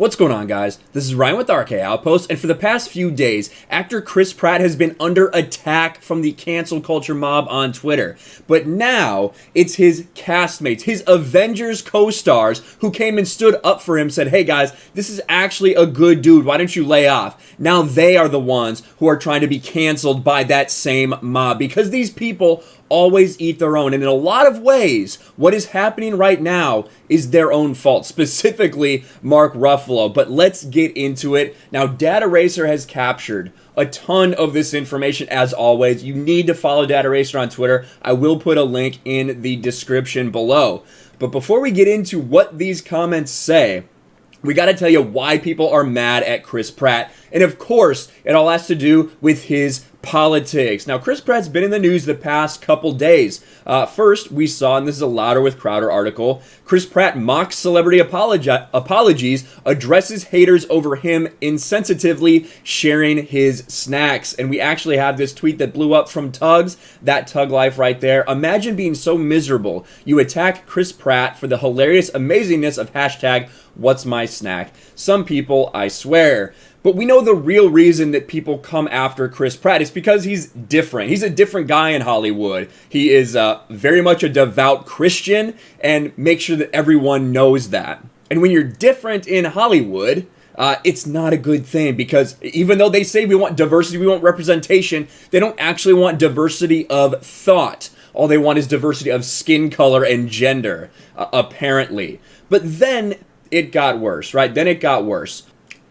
What's going on, guys? This is Ryan with RK Outpost, and for the past few days, actor Chris Pratt has been under attack from the cancel culture mob on Twitter. But now, it's his castmates, his Avengers co-stars, who came and stood up for him, said, hey guys, this is actually a good dude, why don't you lay off? Now they are the ones who are trying to be canceled by that same mob, because these people always eat their own, and in a lot of ways, what is happening right now is their own fault, specifically Mark Ruffalo. But let's get into it. Now, Data Racer has captured a ton of this information, as always. You need to follow Data Racer on Twitter. I will put a link in the description below. But before we get into what these comments say, we got to tell you why people are mad at Chris Pratt. And of course, it all has to do with his politics. Now, Chris Pratt's been in the news the past couple days. First, we saw, and this is a Louder with Crowder article, Chris Pratt mocks celebrity apologies, addresses haters over him insensitively sharing his snacks. And we actually have this tweet that blew up from Tugs, that Tug Life right there. Imagine being so miserable. You attack Chris Pratt for the hilarious amazingness of hashtag what's my snack. Some people, I swear. But we know the real reason that people come after Chris Pratt is because he's different. He's a different guy in Hollywood. He is very much a devout Christian, and make sure that everyone knows that. And when you're different in Hollywood, it's not a good thing, because even though they say we want diversity, we want representation, they don't actually want diversity of thought. All they want is diversity of skin color and gender, apparently. But then it got worse, right? Then it got worse.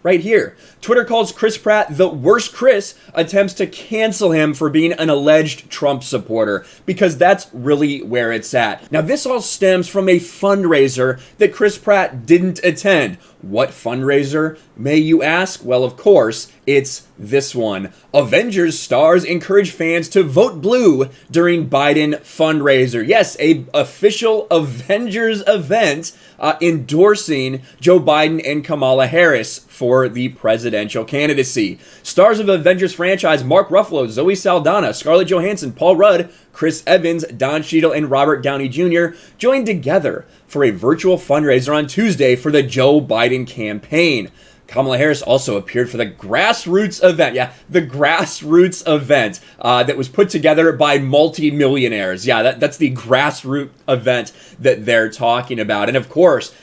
Right here, Twitter calls Chris Pratt the worst Chris, attempts to cancel him for being an alleged Trump supporter, because that's really where it's at. Now, this all stems from a fundraiser that Chris Pratt didn't attend. What fundraiser, may you ask? Well, of course, it's this one. Avengers stars encourage fans to vote blue during Biden fundraiser. Yes, a official Avengers event endorsing Joe Biden and Kamala Harris for the presidential candidacy. Stars of Avengers franchise Mark Ruffalo, Zoe Saldana, Scarlett Johansson, Paul Rudd, Chris Evans, Don Cheadle, and Robert Downey Jr. joined together for a virtual fundraiser on Tuesday for the Joe Biden campaign. Kamala Harris also appeared for the grassroots event. Yeah, the grassroots event that was put together by multi-millionaires. Yeah, that's the grassroots event that they're talking about. And of course,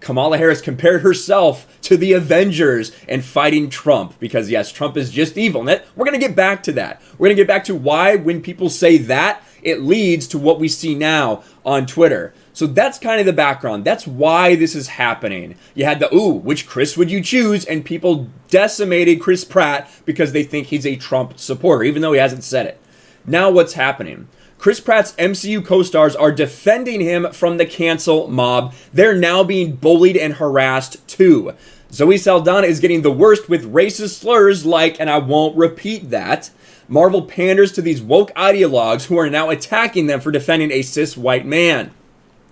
Kamala Harris compared herself to the Avengers and fighting Trump, because yes, Trump is just evil. And we're going to get back to that. We're going to get back to why, when people say that, it leads to what we see now on Twitter. So that's kind of the background. That's why this is happening. You had the, ooh, which Chris would you choose? And people decimated Chris Pratt because they think he's a Trump supporter, even though he hasn't said it. Now what's happening? Chris Pratt's MCU co-stars are defending him from the cancel mob. They're now being bullied and harassed too. Zoe Saldana is getting the worst with racist slurs like, and I won't repeat that. Marvel panders to these woke ideologues who are now attacking them for defending a cis white man.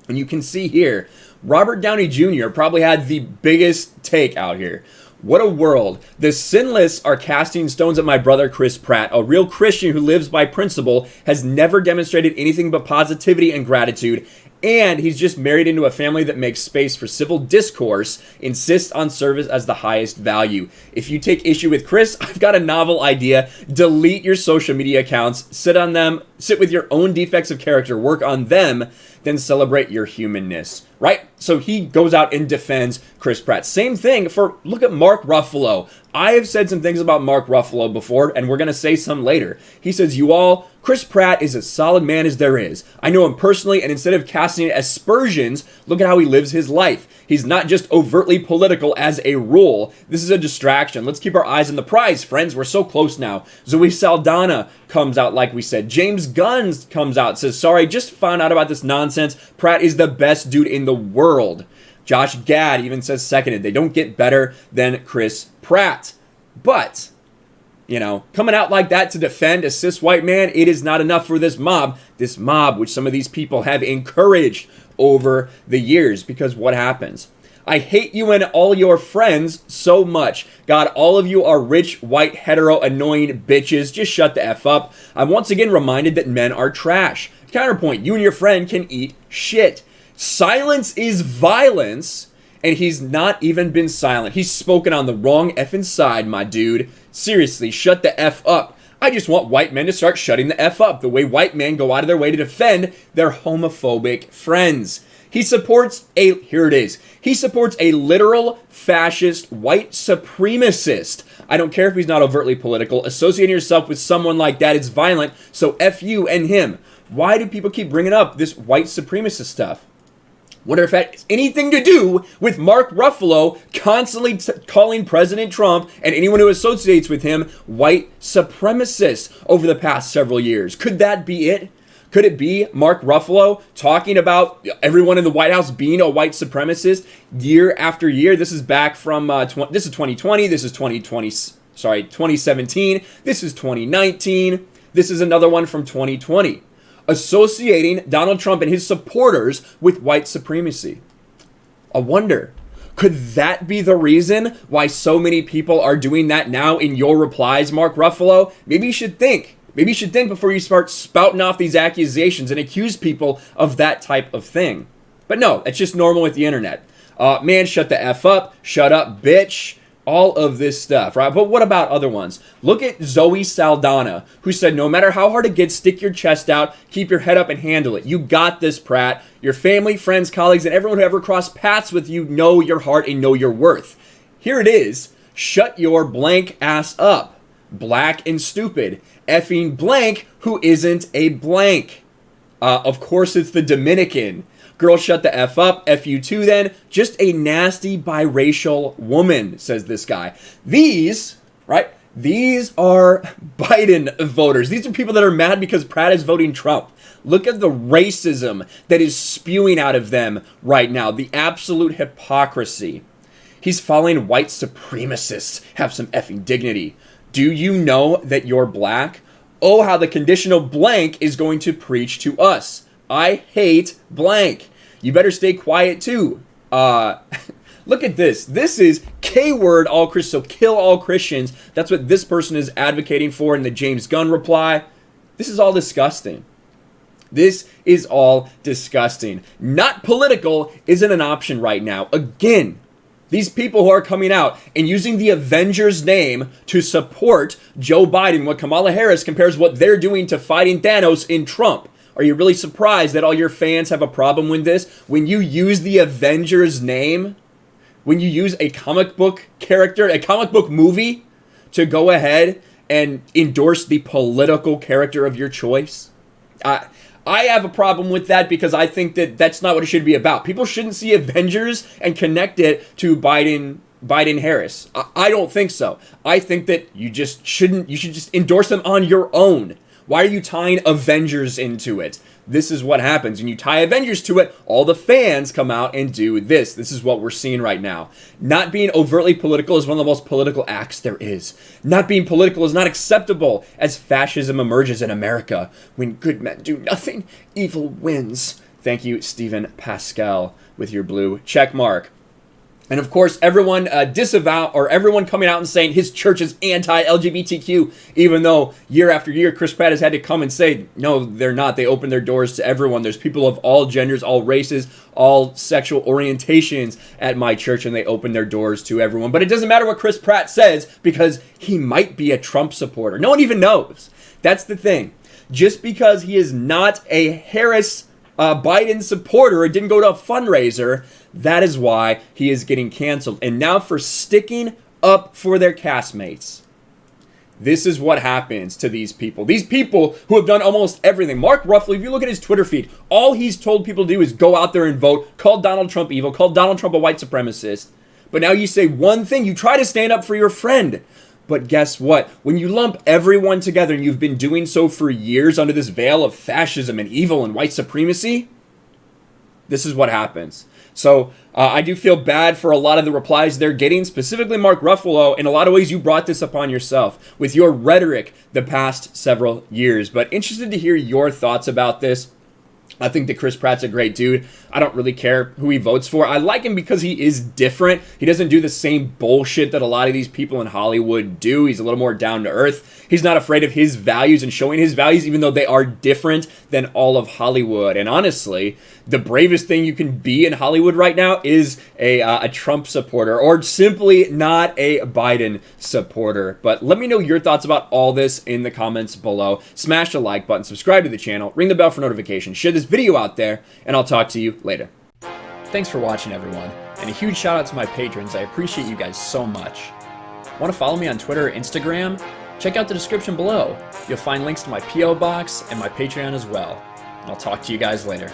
And you can see here, Robert Downey Jr. probably had the biggest take out here. What a world. The sinless are casting stones at my brother Chris Pratt. A real Christian who lives by principle, has never demonstrated anything but positivity and gratitude, and he's just married into a family that makes space for civil discourse, insists on service as the highest value. If you take issue with Chris, I've got a novel idea. Delete your social media accounts, sit with your own defects of character, work on them, then celebrate your humanness, right? So he goes out and defends Chris Pratt. Same thing look at Mark Ruffalo. I have said some things about Mark Ruffalo before, and we're going to say some later. He says, Chris Pratt is as solid man as there is. I know him personally, and instead of casting it as aspersions, look at how he lives his life. He's not just overtly political as a rule. This is a distraction. Let's keep our eyes on the prize, friends. We're so close now. Zoe Saldana comes out, like we said. James Gunn comes out, says, sorry, just found out about this nonsense. Pratt is the best dude in the world. Josh Gad even says seconded. They don't get better than Chris Pratt. But, coming out like that to defend a cis white man, it is not enough for this mob. This mob, which some of these people have encouraged over the years, because what happens? I hate you and all your friends so much. God, all of you are rich, white, hetero, annoying bitches. Just shut the F up. I'm once again reminded that men are trash. Counterpoint, you and your friend can eat shit. Silence is violence, and he's not even been silent. He's spoken on the wrong effing side, my dude. Seriously, shut the F up. I just want white men to start shutting the F up, the way white men go out of their way to defend their homophobic friends. He supports here it is. He supports a literal fascist white supremacist. I don't care if he's not overtly political. Associating yourself with someone like that is violent, so F you and him. Why do people keep bringing up this white supremacist stuff? Wonder if that has anything to do with Mark Ruffalo constantly calling President Trump and anyone who associates with him white supremacists over the past several years. Could that be it? Could it be Mark Ruffalo talking about everyone in the White House being a white supremacist year after year? This is back from, this is 2020, this is 2017, this is 2019, this is another one from 2020. Associating Donald Trump and his supporters with white supremacy. I wonder, could that be the reason why so many people are doing that now in your replies, Mark Ruffalo? Maybe you should think. Maybe you should think before you start spouting off these accusations and accuse people of that type of thing. But no, it's just normal with the internet. Man, shut the F up. Shut up, bitch. All of this stuff, right? But what about other ones? Look at Zoe Saldana, who said, no matter how hard it gets, stick your chest out, keep your head up and handle it. You got this, Pratt. Your family, friends, colleagues, and everyone who ever crossed paths with you know your heart and know your worth. Here it is. Shut your blank ass up. Black and stupid. Effing blank who isn't a blank. Of course, it's the Dominican. Girl, shut the F up. F you too then. Just a nasty biracial woman, says this guy. These, right? These are Biden voters. These are people that are mad because Pratt is voting Trump. Look at the racism that is spewing out of them right now. The absolute hypocrisy. He's following white supremacists. Have some effing dignity. Do you know that you're black? Oh, how the conditional blank is going to preach to us. I hate blank. You better stay quiet too. Look at this. This is K-word all Christians, so kill all Christians. That's what this person is advocating for in the James Gunn reply. This is all disgusting. This is all disgusting. Not political isn't an option right now. Again, these people who are coming out and using the Avengers name to support Joe Biden, what Kamala Harris compares what they're doing to fighting Thanos in Trump. Are you really surprised that all your fans have a problem with this? When you use the Avengers name, when you use a comic book character, a comic book movie to go ahead and endorse the political character of your choice, I have a problem with that because I think that that's not what it should be about. People shouldn't see Avengers and connect it to Biden-Harris. I don't think so. I think that you should just endorse them on your own. Why are you tying Avengers into it? This is what happens. When you tie Avengers to it, all the fans come out and do this. This is what we're seeing right now. Not being overtly political is one of the most political acts there is. Not being political is not acceptable as fascism emerges in America. When good men do nothing, evil wins. Thank you, Stephen Pascal, with your blue check mark. And of course, everyone everyone coming out and saying his church is anti-LGBTQ, even though year after year, Chris Pratt has had to come and say, no, they're not. They open their doors to everyone. There's people of all genders, all races, all sexual orientations at my church, and they open their doors to everyone. But it doesn't matter what Chris Pratt says because he might be a Trump supporter. No one even knows. That's the thing. Just because he is not a Harris Biden supporter or didn't go to a fundraiser, that is why he is getting canceled. And now for sticking up for their castmates. This is what happens to these people. These people who have done almost everything. Mark Ruffalo, if you look at his Twitter feed, all he's told people to do is go out there and vote, call Donald Trump evil, call Donald Trump a white supremacist. But now you say one thing, you try to stand up for your friend. But guess what? When you lump everyone together, and you've been doing so for years under this veil of fascism and evil and white supremacy, this is what happens. So I do feel bad for a lot of the replies they're getting, specifically Mark Ruffalo. In a lot of ways, you brought this upon yourself with your rhetoric the past several years. But interested to hear your thoughts about this. I think that Chris Pratt's a great dude. I don't really care who he votes for. I like him because he is different. He doesn't do the same bullshit that a lot of these people in Hollywood do. He's a little more down to earth. He's not afraid of his values and showing his values, even though they are different than all of Hollywood. And honestly, the bravest thing you can be in Hollywood right now is a Trump supporter, or simply not a Biden supporter. But let me know your thoughts about all this in the comments below. Smash the like button, subscribe to the channel, ring the bell for notifications, share this video out there, and I'll talk to you later. Thanks for watching, everyone, and a huge shout out to my patrons. I appreciate you guys so much. Want to follow me on Twitter or Instagram? Check out the description below. You'll find links to my P.O. box and my Patreon as well. And I'll talk to you guys later.